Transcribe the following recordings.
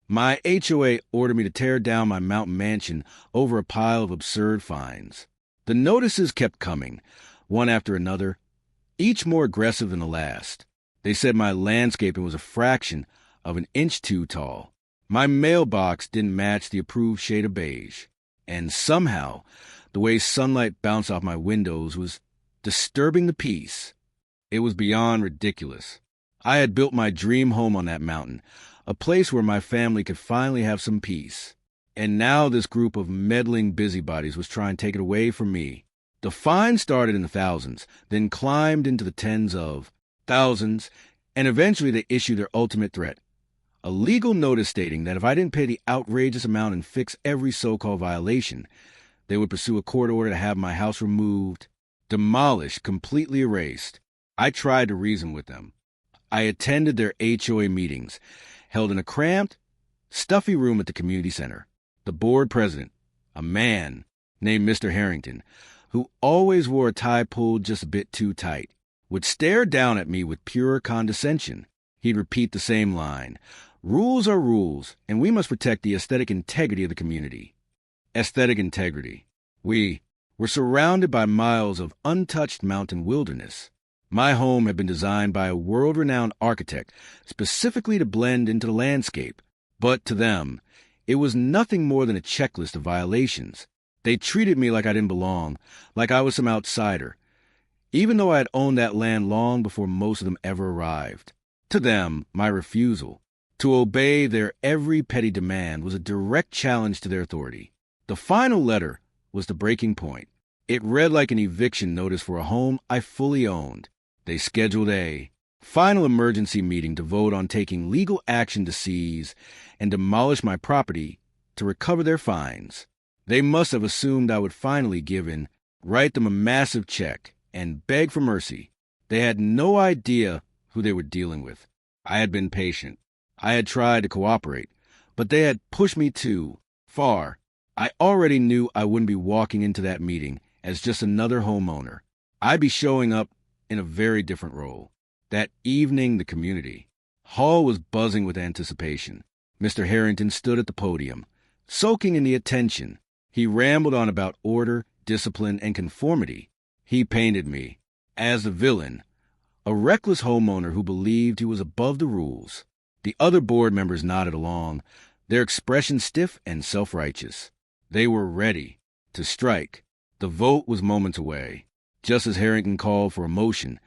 My HOA ordered me to tear down my mountain mansion over a pile of absurd fines. The notices kept coming, one after another, each more aggressive than the last. They said my landscaping was a fraction of an inch too tall. My mailbox didn't match the approved shade of beige. And somehow, the way sunlight bounced off my windows was disturbing the peace. It was beyond ridiculous. I had built my dream home on that mountain, a place where my family could finally have some peace. And now this group of meddling busybodies was trying to take it away from me. The fine started in the thousands, then climbed into the tens of thousands, and eventually they issued their ultimate threat. A legal notice stating that if I didn't pay the outrageous amount and fix every so-called violation, they would pursue a court order to have my house removed, demolished, completely erased. I tried to reason with them. I attended their HOA meetings, held in a cramped, stuffy room at the community center. The board president, a man named Mr. Harrington, who always wore a tie pulled just a bit too tight, would stare down at me with pure condescension. He'd repeat the same line: "Rules are rules, and we must protect the aesthetic integrity of the community." Aesthetic integrity. We were surrounded by miles of untouched mountain wilderness. My home had been designed by a world-renowned architect specifically to blend into the landscape, but to them, it was nothing more than a checklist of violations. They treated me like I didn't belong, like I was some outsider, even though I had owned that land long before most of them ever arrived. To them, my refusal to obey their every petty demand was a direct challenge to their authority. The final letter was the breaking point. It read like an eviction notice for a home I fully owned. They scheduled a final emergency meeting to vote on taking legal action to seize and demolish my property to recover their fines. They must have assumed I would finally give in, write them a massive check, and beg for mercy. They had no idea who they were dealing with. I had been patient. I had tried to cooperate, but they had pushed me too far. I already knew I wouldn't be walking into that meeting as just another homeowner. I'd be showing up in a very different role. That evening, the community hall was buzzing with anticipation. Mr. Harrington stood at the podium, soaking in the attention. He rambled on about order, discipline, and conformity. He painted me as the villain, a reckless homeowner who believed he was above the rules. The other board members nodded along, their expressions stiff and self-righteous. They were ready to strike. The vote was moments away. Just as Harrington called for a motion,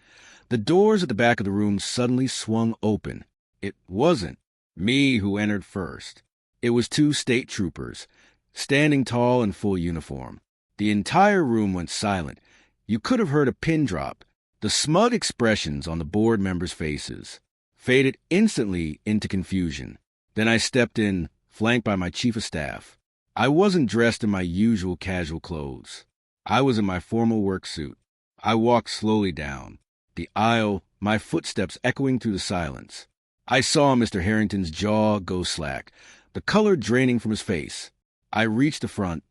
the doors at the back of the room suddenly swung open. It wasn't me who entered first. It was two state troopers, standing tall in full uniform. The entire room went silent. You could have heard a pin drop. The smug expressions on the board members' faces faded instantly into confusion. Then I stepped in, flanked by my chief of staff. I wasn't dressed in my usual casual clothes. I was in my formal work suit. I walked slowly down the aisle, my footsteps echoing through the silence. I saw Mr. Harrington's jaw go slack, the color draining from his face. I reached the front,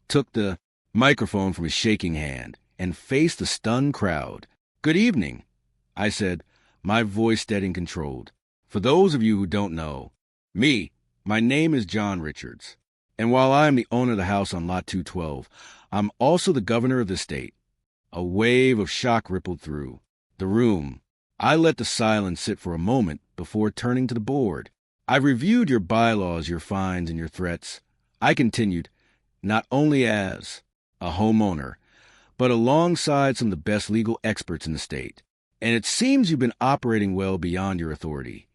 took the microphone from his shaking hand, and faced the stunned crowd. "Good evening," I said, my voice steady and controlled. "For those of you who don't know, my name is John Richards, and while I am the owner of the house on Lot 212, I'm also the governor of the state." A wave of shock rippled through the room. I let the silence sit for a moment before turning to the board. "I've reviewed your bylaws, your fines, and your threats," I continued, "not only as a homeowner, but alongside some of the best legal experts in the state. And it seems you've been operating well beyond your authority."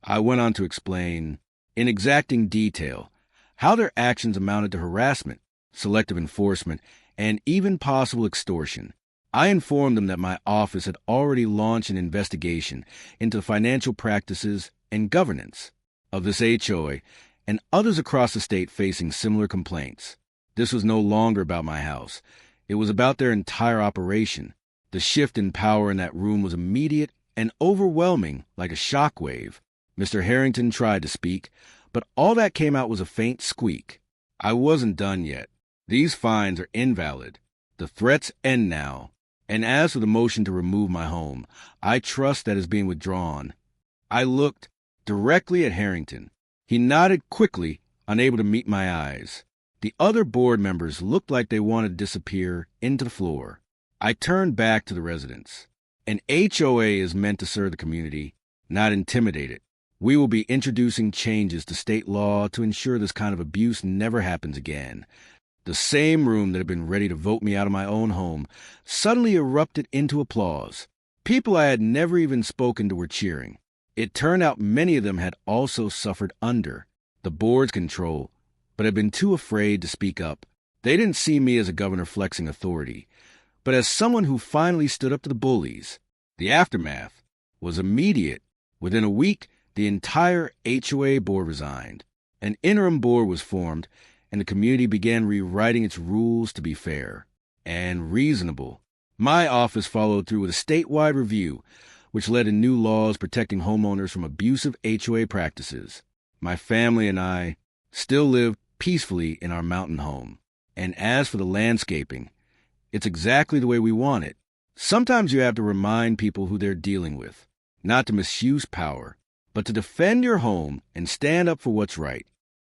I went on to explain, in exacting detail, how their actions amounted to harassment, selective enforcement, and even possible extortion. I informed them that my office had already launched an investigation into the financial practices and governance of this HOA and others across the state facing similar complaints. This was no longer about my house. It was about their entire operation. The shift in power in that room was immediate and overwhelming, like a shockwave. Mr. Harrington tried to speak, but all that came out was a faint squeak. I wasn't done yet. "These fines are invalid. The threats end now. And as for the motion to remove my home, I trust that is being withdrawn." I looked directly at Harrington. He nodded quickly, unable to meet my eyes. The other board members looked like they wanted to disappear into the floor. I turned back to the residents. An HOA is meant to serve the community, not intimidate it. We will be introducing changes to state law to ensure this kind of abuse never happens again. The same room that had been ready to vote me out of my own home suddenly erupted into applause. People I had never even spoken to were cheering. It turned out many of them had also suffered under the board's control, but had been too afraid to speak up. They didn't see me as a governor flexing authority, but as someone who finally stood up to the bullies. The aftermath was immediate. Within a week, the entire HOA board resigned. An interim board was formed, and the community began rewriting its rules to be fair and reasonable. My office followed through with a statewide review, which led to new laws protecting homeowners from abusive HOA practices. My family and I still live peacefully in our mountain home. And as for the landscaping, it's exactly the way we want it. Sometimes you have to remind people who they're dealing with, not to misuse power, but to defend your home and stand up for what's right.